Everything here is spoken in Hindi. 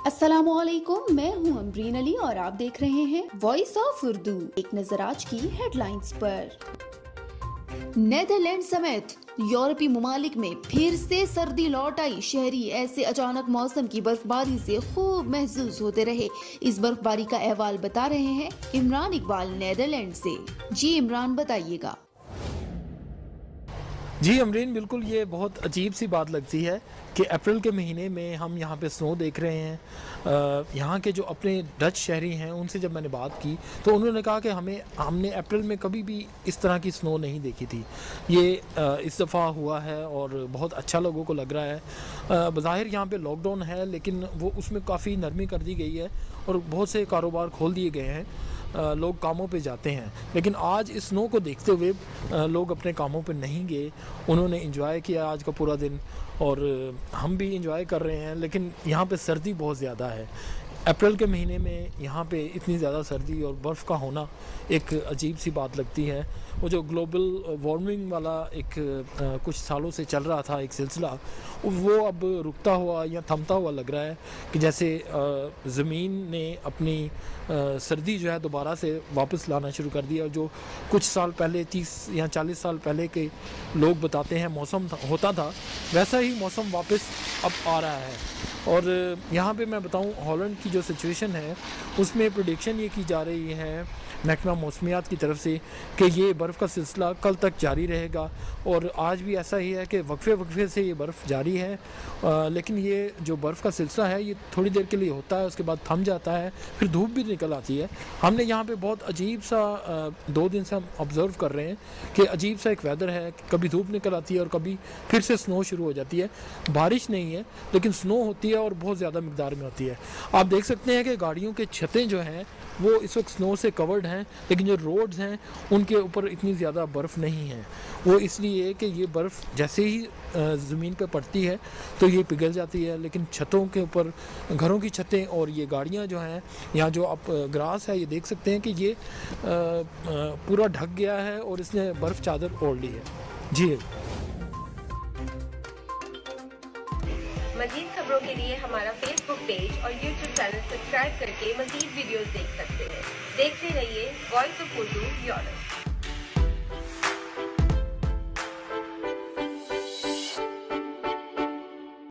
अस्सलामुअलैकुम, मैं हूं अमरीन अली और आप देख रहे हैं वॉइस ऑफ उर्दू। एक नजर आज की हेडलाइंस पर। नेदरलैंड समेत यूरोपीय ममालिक में फिर से सर्दी लौट आई। शहरी ऐसे अचानक मौसम की बर्फबारी से खूब महसूस होते रहे। इस बर्फबारी का अहवाल बता रहे हैं इमरान इकबाल नेदरलैंड से। जी इमरान, बताइएगा। जी अमरीन, बिल्कुल ये बहुत अजीब सी बात लगती है कि अप्रैल के महीने में हम यहाँ पे स्नो देख रहे हैं। यहाँ के जो अपने डच शहरी हैं उनसे जब मैंने बात की तो उन्होंने कहा कि हमने अप्रैल में कभी भी इस तरह की स्नो नहीं देखी थी। ये इस दफ़ा हुआ है और बहुत अच्छा लोगों को लग रहा है। बज़ाहिर यहाँ पे लॉकडाउन है लेकिन वो उसमें काफ़ी नरमी कर दी गई है और बहुत से कारोबार खोल दिए गए हैं। लोग कामों पे जाते हैं, लेकिन आज इस स्नो को देखते हुए लोग अपने कामों पे नहीं गए। उन्होंने एंजॉय किया आज का पूरा दिन और हम भी एंजॉय कर रहे हैं। लेकिन यहाँ पे सर्दी बहुत ज़्यादा है। अप्रैल के महीने में यहाँ पे इतनी ज़्यादा सर्दी और बर्फ़ का होना एक अजीब सी बात लगती है। वो जो ग्लोबल वार्मिंग वाला एक कुछ सालों से चल रहा था एक सिलसिला, वो अब रुकता हुआ या थमता हुआ लग रहा है कि जैसे ज़मीन ने अपनी सर्दी जो है दोबारा से वापस लाना शुरू कर दिया। जो कुछ साल पहले 30 या 40 साल पहले के लोग बताते हैं मौसम होता था, वैसा ही मौसम वापस अब आ रहा है। और यहाँ पे मैं बताऊँ, हॉलैंड की जो सिचुएशन है उसमें प्रेडिक्शन ये की जा रही है महकमा मौसमियात की तरफ से कि ये बर्फ़ का सिलसिला कल तक जारी रहेगा। और आज भी ऐसा ही है कि वक्फे से ये बर्फ़ जारी है। लेकिन ये जो बर्फ़ का सिलसिला है ये थोड़ी देर के लिए होता है, उसके बाद थम जाता है, फिर धूप भी निकल आती है। हमने यहाँ पे बहुत अजीब सा 2 दिन से हम ऑब्ज़र्व कर रहे हैं कि अजीब सा एक वेदर है। कभी धूप निकल आती है और कभी फिर से स्नो शुरू हो जाती है। बारिश नहीं है लेकिन स्नो होती है और बहुत ज़्यादा मिकदार में होती है। आप देख सकते हैं कि गाड़ियों के छतें जो हैं वो इस वक्त स्नो से कवर्ड हैं, लेकिन जो रोड्स हैं उनके ऊपर इतनी ज़्यादा बर्फ़ नहीं है। वो इसलिए कि ये बर्फ़ जैसे ही ज़मीन पे पड़ती है तो ये पिघल जाती है। लेकिन छतों के ऊपर, घरों की छतें और ये गाड़ियाँ जो हैं, यहाँ जो आप ग्रास है ये देख सकते हैं कि ये पूरा ढक गया है और इसने बर्फ़ चादर ओढ़ ली है। जी, मज़ीद खबरों के लिए हमारा फेसबुक पेज और यूट्यूब चैनल सब्सक्राइब करके मज़ीद वीडियोस देख सकते हैं। देखते रहिए वॉइस ऑफ उर्दू यूरोप।